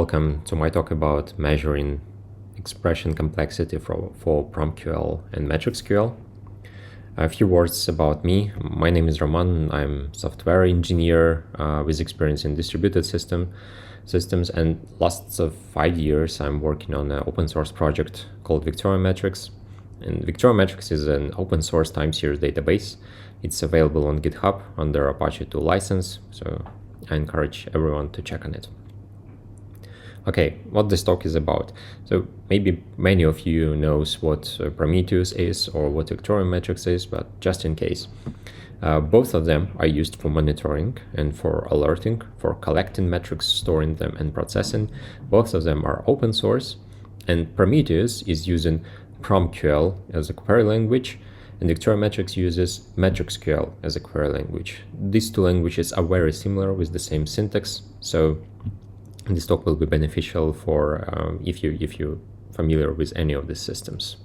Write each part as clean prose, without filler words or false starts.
welcome to my talk about measuring expression complexity for PromQL and MetricsQL. A few words about me. My name is Roman. I'm a software engineer with experience in distributed systems, and last 5 years I'm working on an open source project called victoriametrics. And victoriametrics is an open source time series database. It's available on GitHub under Apache 2 license, so I encourage everyone to check on it. Okay, what this talk is about. So maybe many of you knows what Prometheus is or what victoriametrics is, but just in case. Both of them are used for monitoring and for alerting, for collecting metrics, storing them, and processing. Both of them are open source, and Prometheus is using PromQL as a query language, and victoriametrics uses MetricsQL as a query language. These two languages are very similar with the same syntax, so this talk will be beneficial for if you're familiar with any of these systems.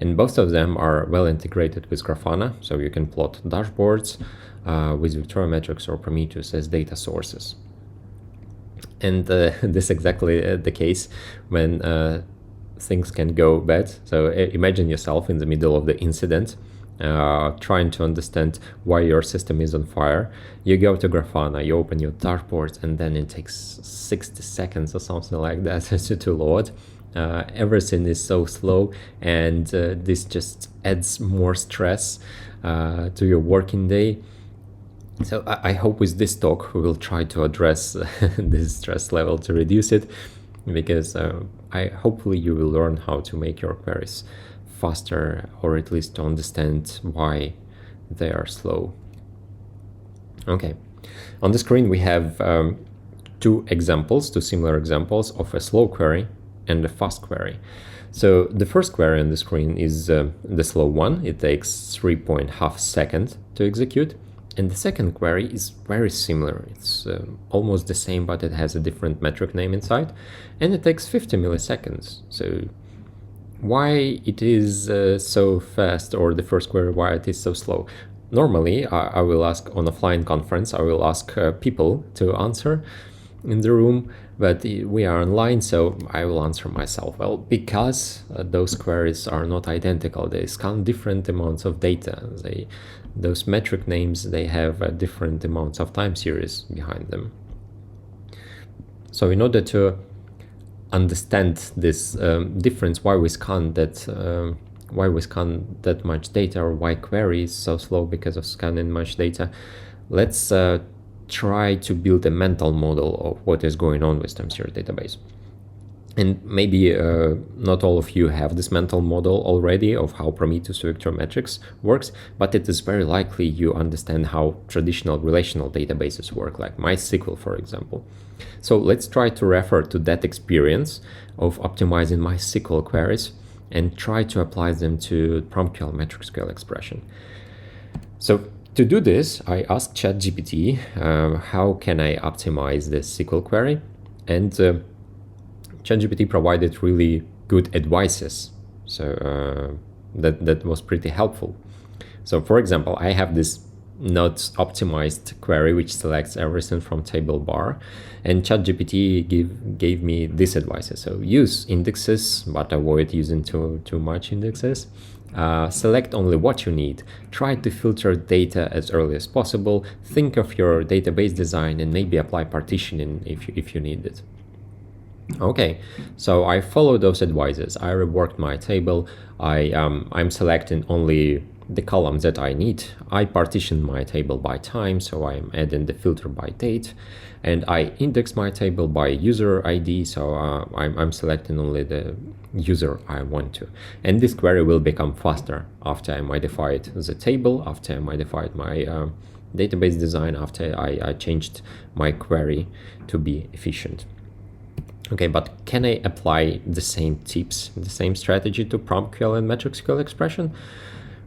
And both of them are well integrated with Grafana, so you can plot dashboards with victoriametrics or Prometheus as data sources. And this is exactly the case when things can go bad. So imagine yourself in the middle of the incident, trying to understand why your system is on fire. You go to Grafana, you open your dashboards, and then it takes 60 seconds or something like that to load. Everything is so slow, and this just adds more stress to your working day. So I hope with this talk we will try to address this stress level to reduce it, because hopefully you will learn how to make your queries faster, or at least to understand why they are slow. Okay, on the screen we have two similar examples of a slow query and a fast query. So the first query on the screen is the slow one. It takes 3.5 seconds to execute. And the second query is very similar. It's almost the same, but it has a different metric name inside, and it takes 50 milliseconds. So why it is so fast, or the first query, why it is so slow? Normally, I will ask on a offline conference, I will ask people to answer in the room, but we are online, so I will answer myself. Well, because those queries are not identical. They scan different amounts of data. Those metric names, they have different amounts of time series behind them. So in order to understand this difference, why we scan that much data, or why query is so slow because of scanning much data, let's try to build a mental model of what is going on with time series database. And maybe not all of you have this mental model already of how Prometheus victoriametrics works, but it is very likely you understand how traditional relational databases work, like MySQL, for example. So let's try to refer to that experience of optimizing MySQL queries and try to apply them to PromQL MetricsQL expression. So to do this, I asked ChatGPT, how can I optimize this SQL query? And ChatGPT provided really good advices. So that was pretty helpful. So for example, I have this not optimized query which selects everything from table bar, and ChatGPT gave me this advice. So use indexes, but avoid using too much indexes. Select only what you need. Try to filter data as early as possible. Think of your database design and maybe apply partitioning if you need it. Okay, so I followed those advices. I reworked my table. I'm selecting only the columns that I need. I partitioned my table by time, so I'm adding the filter by date, and I index my table by user ID, so I'm selecting only the user I want to. And this query will become faster after I modified the table, after I modified my database design, after I changed my query to be efficient. Okay, but can I apply the same tips, the same strategy to PromQL and MetricsQL expression?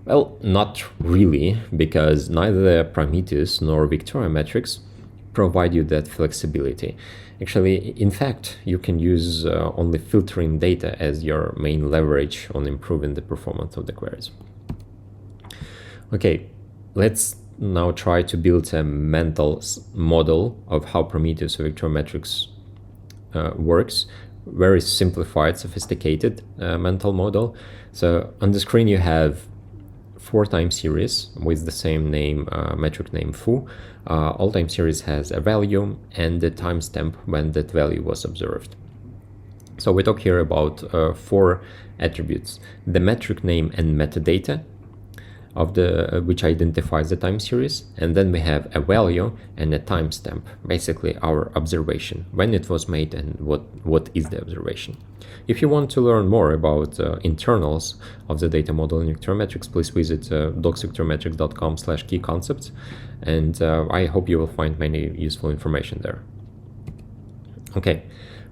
Well, not really, because neither Prometheus nor victoriametrics provide you that flexibility. Actually, in fact, you can use only filtering data as your main leverage on improving the performance of the queries. Okay, let's now try to build a mental model of how Prometheus or victoriametrics works. Very simplified, sophisticated mental model. So on the screen you have 4 time series with the same name, metric name foo. All time series has a value and the timestamp when that value was observed. So we talk here about 4 attributes: the metric name and metadata of the which identifies the time series, and then we have a value and a timestamp, basically our observation, when it was made and what is the observation. If you want to learn more about internals of the data model in victoriametrics, please visit docs-victoriametrics.com/key-concepts, and I hope you will find many useful information there. Okay,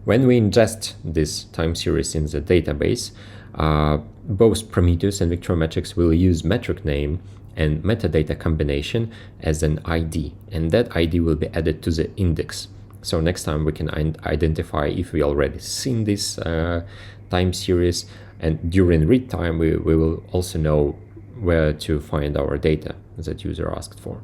when we ingest this time series in the database, both Prometheus and victoriametrics will use metric name and metadata combination as an ID, and that ID will be added to the index. So next time we can identify if we already seen this time series, and during read time we will also know where to find our data that user asked for.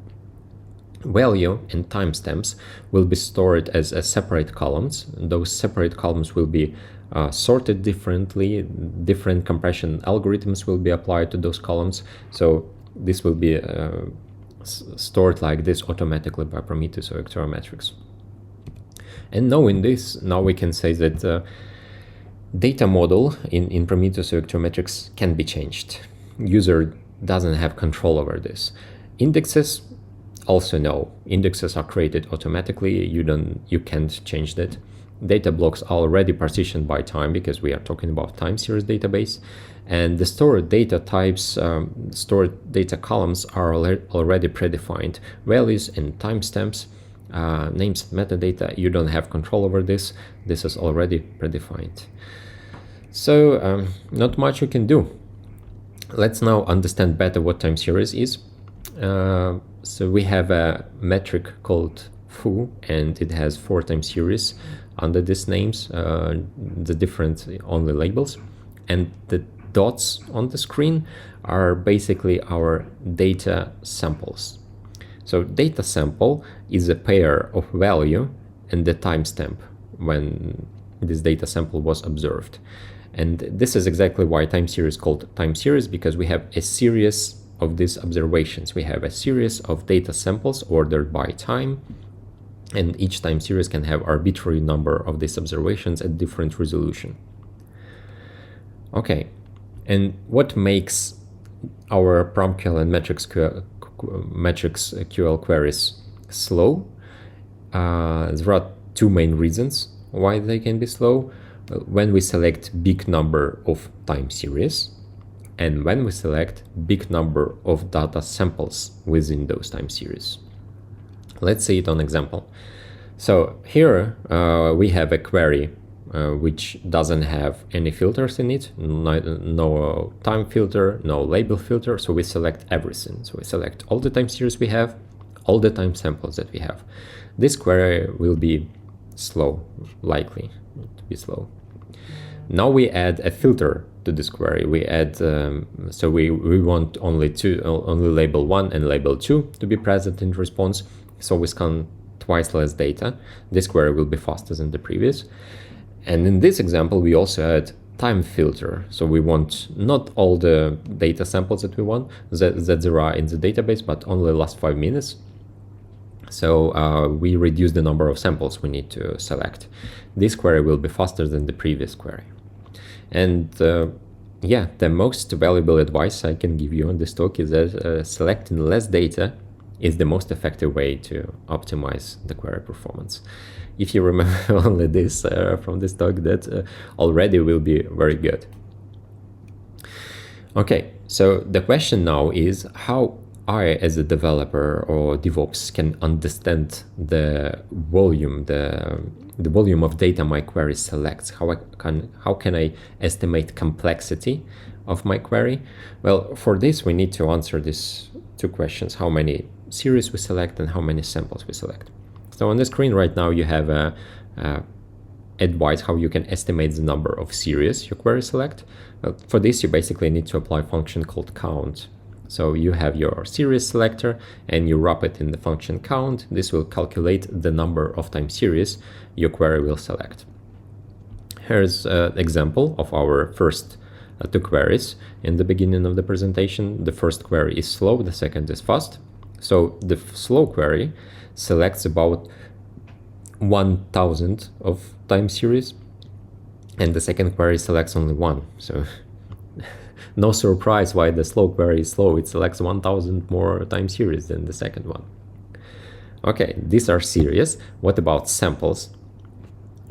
Value and timestamps will be stored as separate columns. Those separate columns will be sorted differently. Different compression algorithms will be applied to those columns. So this will be stored like this automatically by Prometheus or victoriametrics. And knowing this, now we can say that data model in Prometheus or victoriametrics can be changed. User doesn't have control over this. Indexes also no. Indexes are created automatically. You can't change that. Data blocks are already partitioned by time because we are talking about time series database, and the stored data types, stored data columns are already predefined. Values and timestamps, names, metadata, you don't have control over this. This is already predefined. So not much you can do. Let's now understand better what time series is. So we have a metric called foo, and it has 4 time series under these names, the different only labels, and the dots on the screen are basically our data samples. So data sample is a pair of value and the timestamp when this data sample was observed. And this is exactly why time series is called time series, because we have a series of these observations. We have a series of data samples ordered by time, and each time series can have arbitrary number of these observations at different resolution. Okay, and what makes our PromQL and MetricsQL queries slow? There are 2 main reasons why they can be slow. When we select big number of time series, and when we select big number of data samples within those time series. Let's see it on example. So here we have a query which doesn't have any filters in it, no time filter, no label filter, so we select everything. So we select all the time series we have, all the time samples that we have. This query will be slow, likely to be slow. Now we add a filter to this query. We add, so we want only label 1 and label 2 to be present in response. So we scan twice less data. This query will be faster than the previous. And in this example, we also add time filter. So we want not all the data samples that we want, that there are in the database, but only last 5 minutes. So we reduce the number of samples we need to select. This query will be faster than the previous query. And yeah, the most valuable advice I can give you on this talk is that selecting less data is the most effective way to optimize the query performance. If you remember only this from this talk, that already will be very good. Okay, so the question now is how I, as a developer or DevOps, can understand the volume, the volume of data my query selects. How can I estimate complexity of my query? Well, for this we need to answer these 2 questions: how many series we select and how many samples we select. So on the screen right now you have advice how you can estimate the number of series your query select. For this you basically need to apply a function called count. So you have your series selector and you wrap it in the function count. This will calculate the number of time series your query will select. Here's an example of our first two queries in the beginning of the presentation. The first query is slow, the second is fast. So the slow query selects about 1000 of time series, and the second query selects only one. So no surprise why the slow query is slow. It selects 1000 more time series than the second one. Okay, these are serious. What about samples?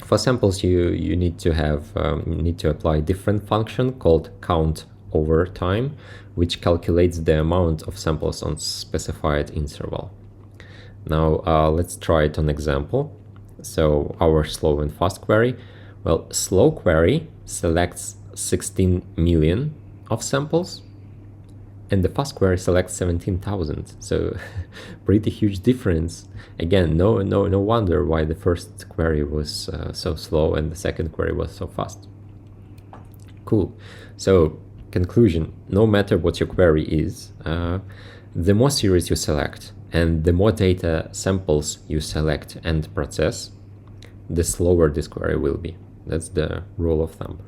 For samples, you need to have apply different function called count over time, which calculates the amount of samples on specified interval. Now let's try it on example. So our slow and fast query. Well, slow query selects 16 million of samples, and the fast query selects 17,000. So pretty huge difference. Again, no wonder why the first query was so slow and the second query was so fast. Cool. So conclusion, no matter what your query is, the more series you select and the more data samples you select and process, the slower this query will be. That's the rule of thumb.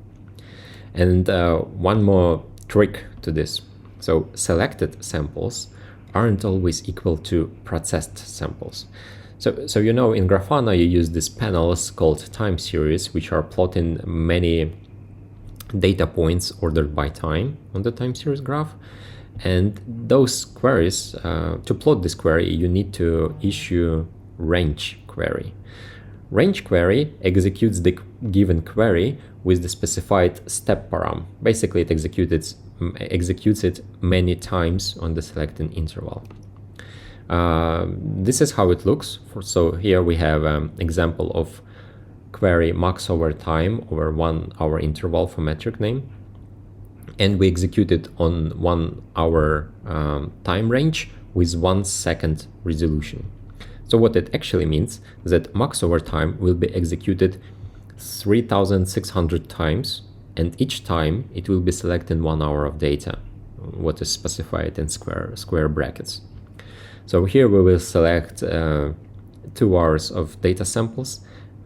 And one more trick to this. So selected samples aren't always equal to processed samples. So you know, in Grafana you use these panels called time series, which are plotting many data points ordered by time on the time series graph. And those queries, to plot this query, you need to issue range query. Range query executes the given query with the specified step param. Basically, it executes it many times on the selected interval. This is how it looks. So here we have an example of query max over time over 1 hour interval for metric name. And we execute it on 1 hour time range with 1 second resolution. So what it actually means is that max over time will be executed 3600 times, and each time it will be selecting 1 hour of data, what is specified in square brackets. So here we will select 2 hours of data samples,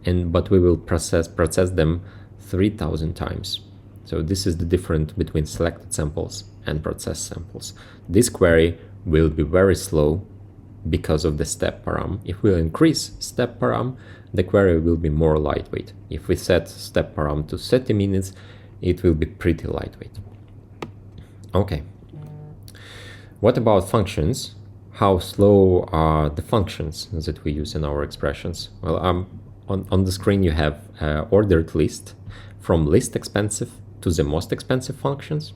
but we will process them 3000 times. So this is the difference between selected samples and processed samples. This query will be very slow because of the step param. If we increase step param, the query will be more lightweight. If we set step param to 30 minutes, it will be pretty lightweight. Okay. What about functions? How slow are the functions that we use in our expressions? Well, on the screen you have ordered list from least expensive to the most expensive functions.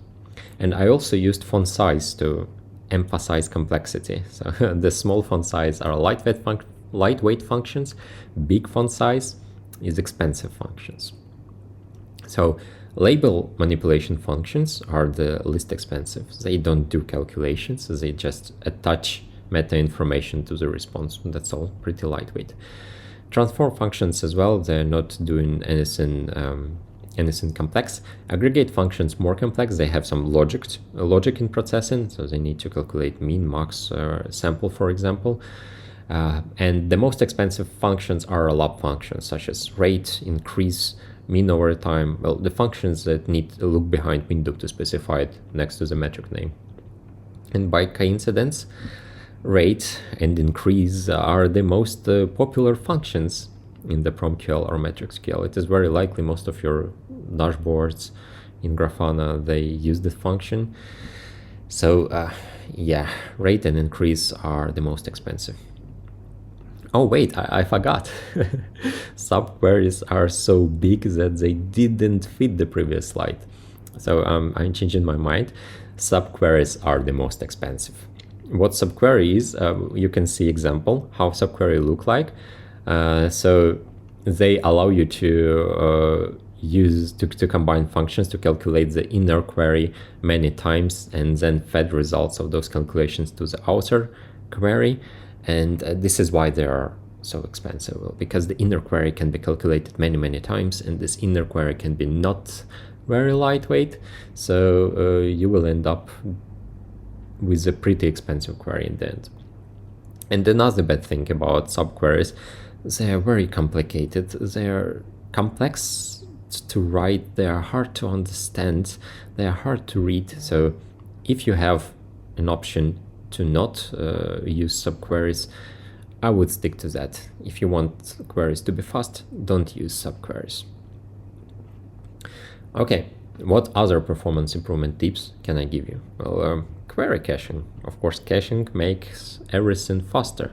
And I also used font size to emphasize complexity. So the small font size are lightweight functions, big font size is expensive functions. So label manipulation functions are the least expensive. They don't do calculations, they just attach meta information to the response. That's all, pretty lightweight. Transform functions as well, they're not doing anything complex. Aggregate functions more complex. They have some logic in processing, so they need to calculate mean, max, sample, for example. And the most expensive functions are lab functions, such as rate, increase, mean over time. Well, the functions that need to look behind window to specify it next to the metric name. And by coincidence, rate and increase are the most popular functions in the PromQL or MetricsQL. It is very likely most of your dashboards in Grafana, they use this function. So yeah, rate and increase are the most expensive. Oh wait, I forgot. Subqueries are so big that they didn't fit the previous slide. So I'm changing my mind. Subqueries are the most expensive. What subquery is, you can see example how subquery look like. So they allow you to to combine functions to calculate the inner query many times and then fed results of those calculations to the outer query. And this is why they are so expensive, because the inner query can be calculated many times, and this inner query can be not very lightweight. So you will end up with a pretty expensive query in the end. And another bad thing about subqueries, they are very complicated. They are complex to write, they are hard to understand, they are hard to read. So if you have an option to not use subqueries, I would stick to that. If you want queries to be fast, don't use subqueries. Okay, what other performance improvement tips can I give you? Well, query caching. Of course, caching makes everything faster.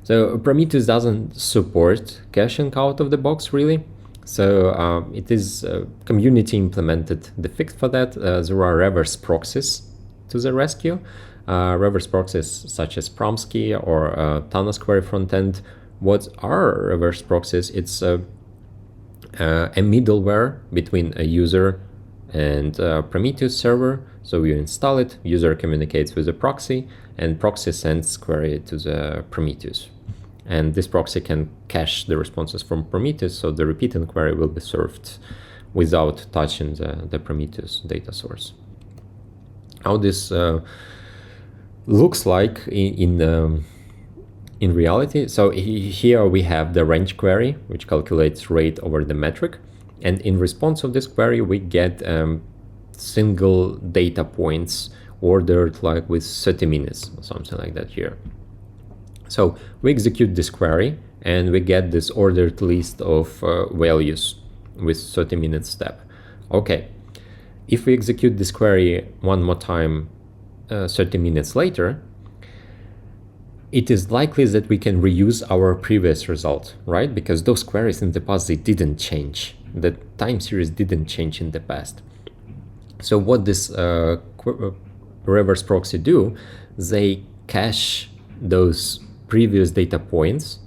So Prometheus doesn't support caching out of the box, really. So it is community implemented the fix for that. There are reverse proxies to the rescue. Reverse proxies such as PromQL or Thanos query frontend. What are reverse proxies? It's a middleware between a user and Prometheus server. So you install it, user communicates with the proxy, and proxy sends query to the Prometheus. And this proxy can cache the responses from Prometheus, so the repeating query will be served without touching the Prometheus data source. How this looks like in reality. So here we have the range query, which calculates rate over the metric. And in response of this query, we get single data points ordered like with 30 minutes or something like that here. So we execute this query and we get this ordered list of values with 30 minutes step. Okay, if we execute this query one more time 30 minutes later, it is likely that we can reuse our previous result, right? Because those queries in the past, they didn't change. The time series didn't change in the past. So what this reverse proxy do, they cache those previous data points,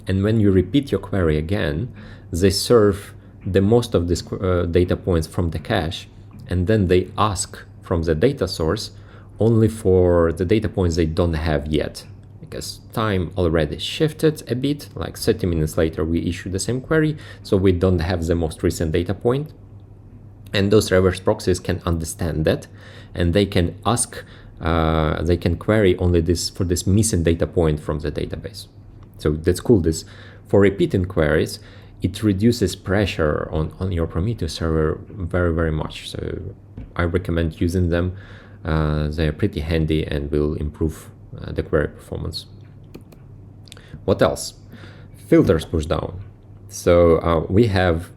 and when you repeat your query again, they serve the most of these data points from the cache, and then they ask from the data source only for the data points they don't have yet, because time already shifted a bit. Like 30 minutes later we issue the same query, so we don't have the most recent data point. And those reverse proxies can understand that, and they can ask, they can query only this for this missing data point from the database. So that's cool. This for repeating queries, it reduces pressure on your Prometheus server very, very much. So I recommend using them. They're pretty handy and will improve the query performance. What else? Filters pushdown. So we have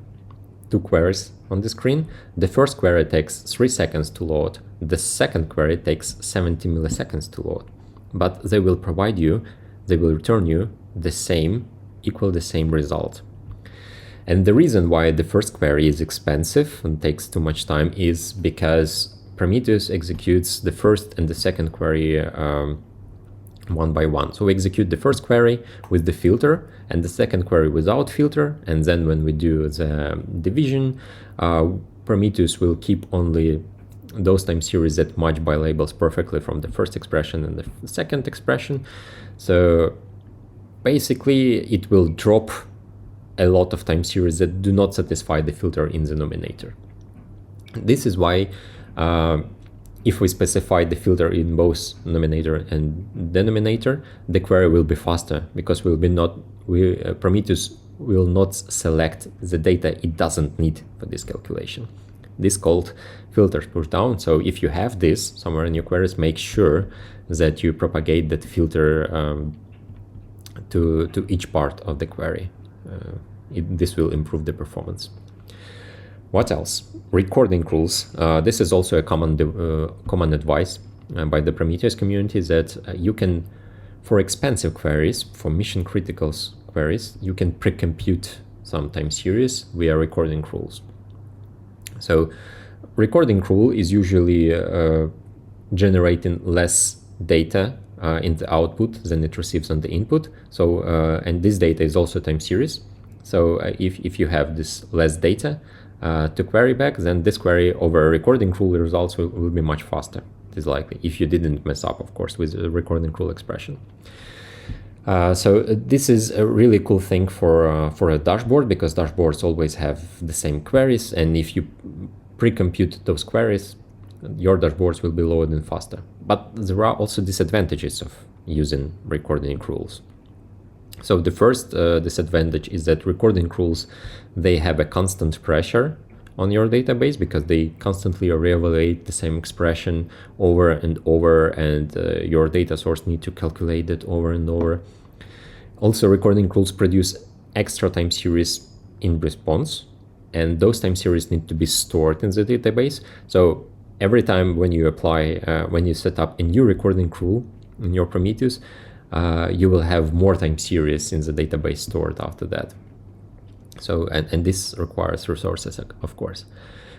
two queries on the screen. The first query takes 3 seconds to load. The second query takes 70 milliseconds to load. But they will provide you, they will return you the same result. And the reason why the first query is expensive and takes too much time is because Prometheus executes the first and the second query one by one. So we execute the first query with the filter and the second query without filter. And then when we do the division, Prometheus will keep only those time series that match by labels perfectly from the first expression and the second expression. So basically it will drop a lot of time series that do not satisfy the filter in the nominator. This is why if we specify the filter in both nominator and denominator, the query will be faster, because Prometheus will not select the data it doesn't need for this calculation. This is called filters pushdown. So if you have this somewhere in your queries, make sure that you propagate that filter to each part of the query. This will improve the performance. What else? Recording rules. This is also a common advice by the Prometheus community, that you can, for expensive queries, for mission critical queries, you can pre-compute some time series via recording rules. So recording rule is usually generating less data in the output than it receives on the input. So and this data is also time series. So if you have this less data to query back, then this query over recording rule results will be much faster. It is likely, if you didn't mess up, of course, with the recording rule expression. So this is a really cool thing for a dashboard, because dashboards always have the same queries, and if you pre-compute those queries, your dashboards will be loading faster. But there are also disadvantages of using recording rules. So the first disadvantage is that recording rules, they have a constant pressure on your database because they constantly reevaluate the same expression over and over, and your data source need to calculate it over and over. Also, recording rules produce extra time series in response, and those time series need to be stored in the database. So every time when you apply, when you set up a new recording rule in your Prometheus, you will have more time series in the database stored after that. So, and this requires resources, of course.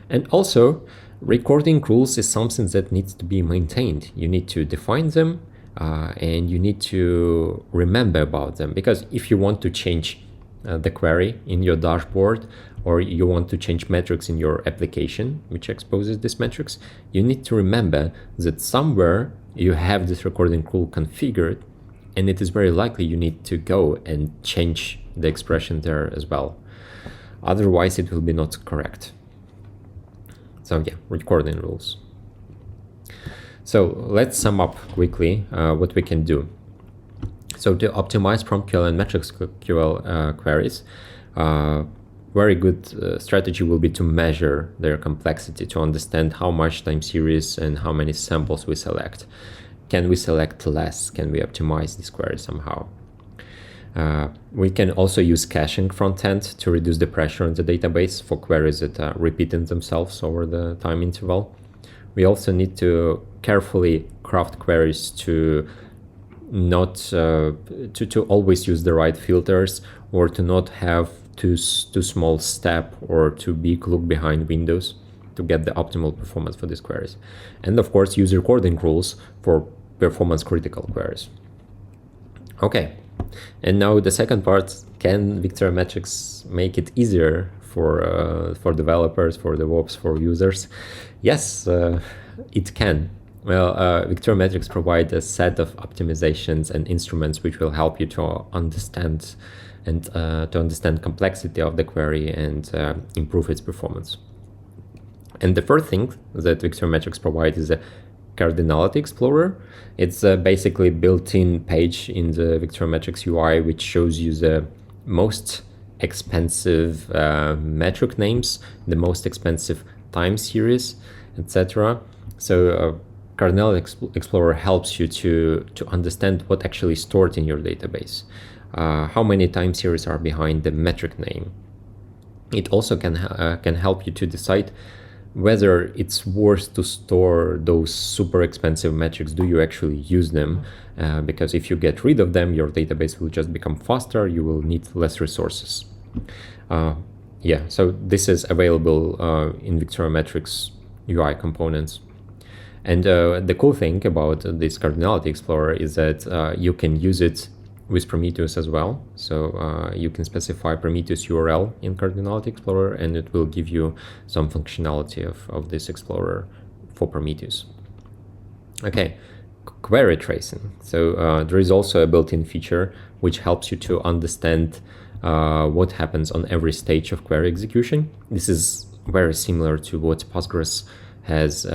And also, recording rules is something that needs to be maintained. You need to define them, and you need to remember about them, because if you want to change the query in your dashboard, or you want to change metrics in your application which exposes these metrics, you need to remember that somewhere you have this recording rule configured, and it is very likely you need to go and change the expression there as well. Otherwise it will be not correct. So yeah, recording rules. So let's sum up quickly what we can do. So to optimize PromQL and MetricsQL queries, very good strategy will be to measure their complexity, to understand how much time series and how many samples we select. Can we select less? Can we optimize this query somehow? We can also use caching front-end to reduce the pressure on the database for queries that are repeating themselves over the time interval. We also need to carefully craft queries to not to always use the right filters, or to not have too small step or too big look behind windows to get the optimal performance for these queries. And of course, use recording rules for performance critical queries. Okay, and now the second part: can victoriametrics make it easier for developers, for DevOps, for users? Yes, it can. Well, victoriametrics provide a set of optimizations and instruments which will help you to understand complexity of the query and improve its performance. And the first thing that victoriametrics provide is a cardinality explorer. It's a basically built-in page in the victoriametrics UI which shows you the most expensive metric names, the most expensive time series, etc. So Cardinality Explorer helps you to understand what actually stored in your database, how many time series are behind the metric name. It also can help you to decide whether it's worth to store those super expensive metrics. Do you actually use them? Because if you get rid of them, your database will just become faster. You will need less resources. Yeah, so this is available in victoriametrics UI components. And the cool thing about this Cardinality Explorer is that you can use it with Prometheus as well. So you can specify Prometheus URL in Cardinality Explorer, and it will give you some functionality of this Explorer for Prometheus. Okay, query tracing. So there is also a built-in feature which helps you to understand what happens on every stage of query execution. This is very similar to what Postgres has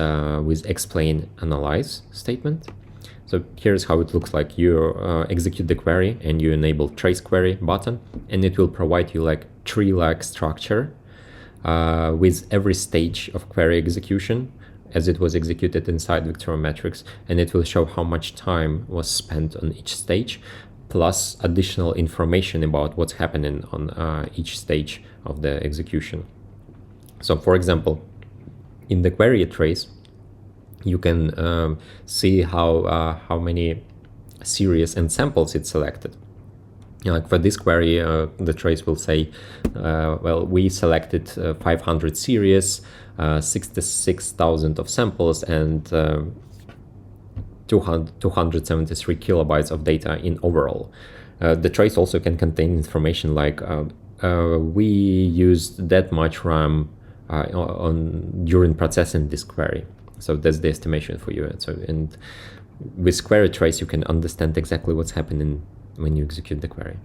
with explain analyze statement. So here's how it looks like. You execute the query and you enable trace query button, and it will provide you like tree-like structure with every stage of query execution as it was executed inside victoriametrics, and it will show how much time was spent on each stage, plus additional information about what's happening on each stage of the execution. So for example, in the query trace, you can see how many series and samples it selected. Like for this query, the trace will say, well, we selected 500 series, 66,000 of samples, and 273 kilobytes of data in overall. The trace also can contain information like we used that much RAM during processing this query. So that's the estimation for you. And with query trace, you can understand exactly what's happening when you execute the query.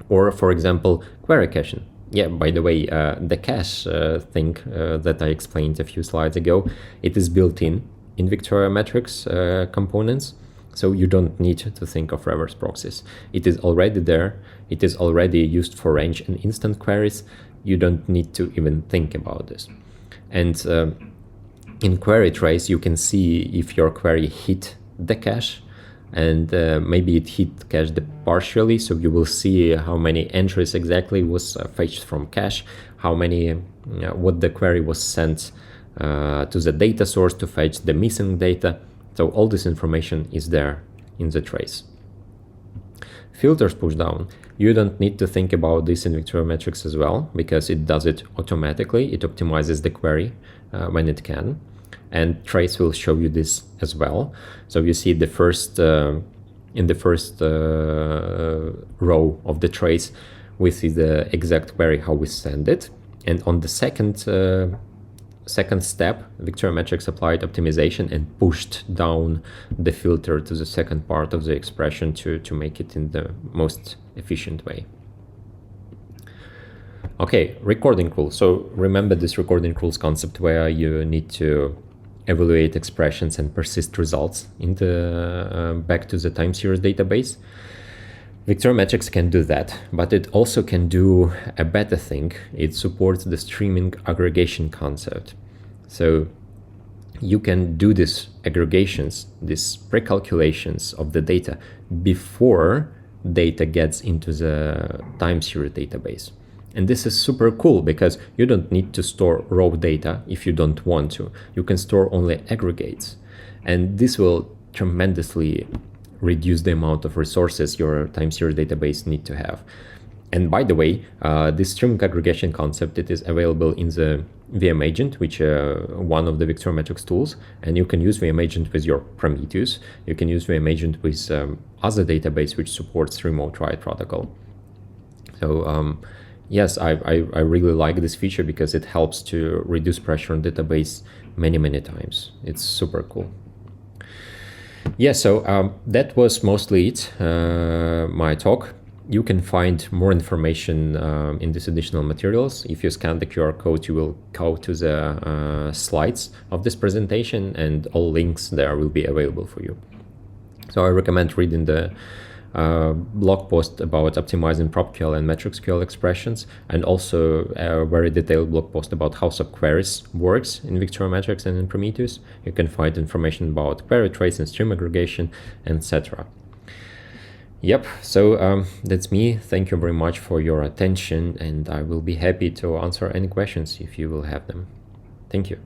Or for example, query caching. Yeah, by the way, the cache thing that I explained a few slides ago, it is built in victoriametrics components. So you don't need to think of reverse proxies. It is already there. It is already used for range and instant queries. you don't need to even think about this. And in query trace, you can see if your query hit the cache, and maybe it hit cache partially, so you will see how many entries exactly was fetched from cache, how many, what the query was sent to the data source to fetch the missing data. So all this information is there in the trace. Filters pushdown. You don't need to think about this in victoriametrics as well, because it does it automatically. It optimizes the query when it can, and trace will show you this as well. So you see the first in the first row of the trace, we see the exact query how we send it, and on the second step, victoriametrics applied optimization and pushed down the filter to the second part of the expression to make it in the most efficient way. Okay, recording rules. So remember this recording rules concept where you need to evaluate expressions and persist results in the back to the time series database. Victoriametrics can do that, but it also can do a better thing. It supports the streaming aggregation concept. So you can do these aggregations, these pre-calculations of the data before data gets into the time series database. And this is super cool because you don't need to store raw data if you don't want to. You can store only aggregates. And this will tremendously reduce the amount of resources your time series database need to have. And by the way, this streaming aggregation concept, it is available in the VM agent, which one of the victoriametrics tools, and you can use VM agent with your Prometheus. You can use VM agent with other database which supports remote write protocol. So yes, I really like this feature because it helps to reduce pressure on database many times. It's super cool. Yeah, so that was mostly it, my talk. You can find more information in these additional materials. If you scan the QR code, you will go to the slides of this presentation, and all links there will be available for you. So I recommend reading the blog post about optimizing PromQL and MetricsQL expressions, and also a very detailed blog post about how subqueries works in victoriametrics and in Prometheus. You can find information about query trace and stream aggregation, etc. Yep, so that's me. Thank you very much for your attention, and I will be happy to answer any questions if you will have them. Thank you.